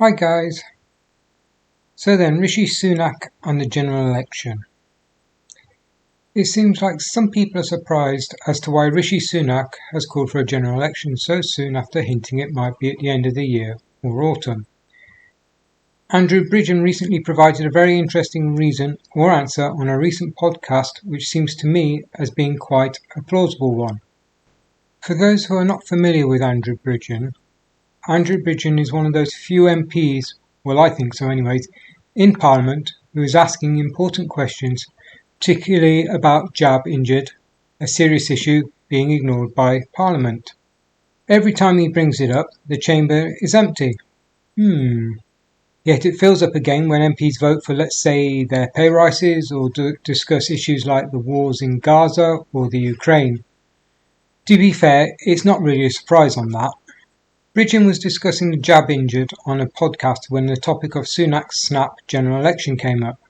Hi guys. So then, Rishi Sunak and the general election. It seems like some people are surprised as to why Rishi Sunak has called for a general election so soon after hinting it might be at the end of the year or autumn. Andrew Bridgen recently provided a very interesting reason or answer on a recent podcast which seems to me as being quite a plausible one. For those who are not familiar with Andrew Bridgen is one of those few MPs, well I think so anyways, in Parliament who is asking important questions, particularly about jab injured, a serious issue being ignored by Parliament. Every time he brings it up, the chamber is empty. Yet it fills up again when MPs vote for, let's say, their pay rises or discuss issues like the wars in Gaza or the Ukraine. To be fair, it's not really a surprise on that. Bridgen was discussing the jab injured on a podcast when the topic of Sunak's snap general election came up.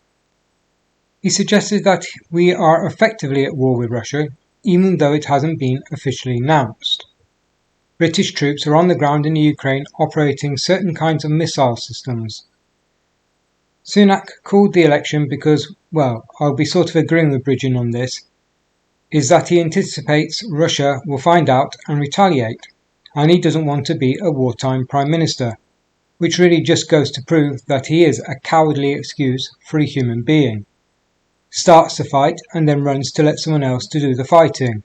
He suggested that we are effectively at war with Russia, even though it hasn't been officially announced. British troops are on the ground in the Ukraine operating certain kinds of missile systems. Sunak called the election because, well, I'll be sort of agreeing with Bridgen on this, is that he anticipates Russia will find out and retaliate, and he doesn't want to be a wartime Prime Minister, which really just goes to prove that he is a cowardly excuse for a human being. Starts the fight and then runs to let someone else to do the fighting.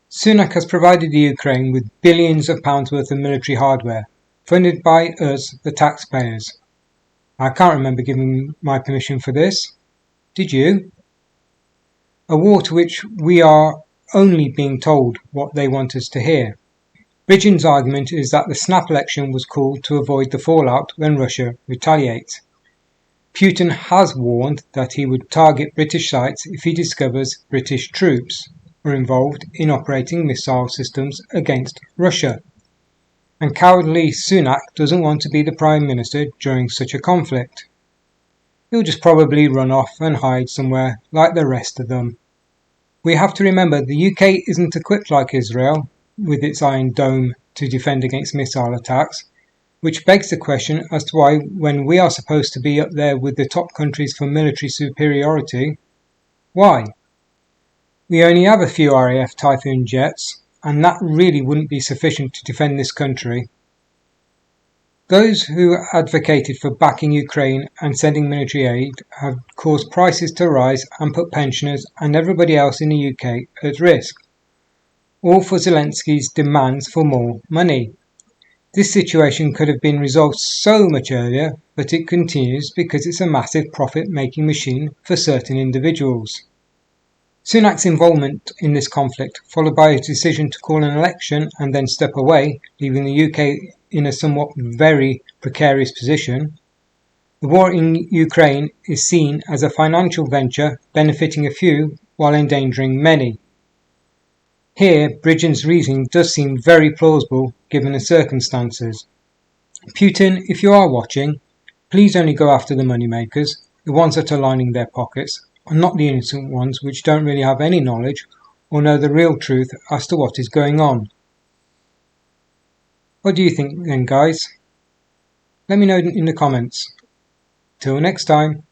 Sunak has provided the Ukraine with billions of pounds worth of military hardware, funded by us, the taxpayers. I can't remember giving my permission for this. Did you? A war to which we are only being told what they want us to hear. Bridgen's argument is that the snap election was called to avoid the fallout when Russia retaliates. Putin has warned that he would target British sites if he discovers British troops were involved in operating missile systems against Russia. And cowardly Sunak doesn't want to be the Prime Minister during such a conflict. He'll just probably run off and hide somewhere like the rest of them. We have to remember the UK isn't equipped like Israel with its Iron Dome to defend against missile attacks, which begs the question as to why, when we are supposed to be up there with the top countries for military superiority, why? We only have a few RAF Typhoon jets, and that really wouldn't be sufficient to defend this country. Those who advocated for backing Ukraine and sending military aid have caused prices to rise and put pensioners and everybody else in the UK at risk, all for Zelensky's demands for more money. This situation could have been resolved so much earlier, but it continues because it's a massive profit-making machine for certain individuals. Sunak's involvement in this conflict, followed by his decision to call an election and then step away, leaving the UK in a somewhat very precarious position. The war in Ukraine is seen as a financial venture benefiting a few while endangering many. Here, Bridgen's reasoning does seem very plausible given the circumstances. Putin, if you are watching, please only go after the moneymakers, the ones that are lining their pockets, and not the innocent ones which don't really have any knowledge or know the real truth as to what is going on. What do you think then, guys? Let me know in the comments. Till next time.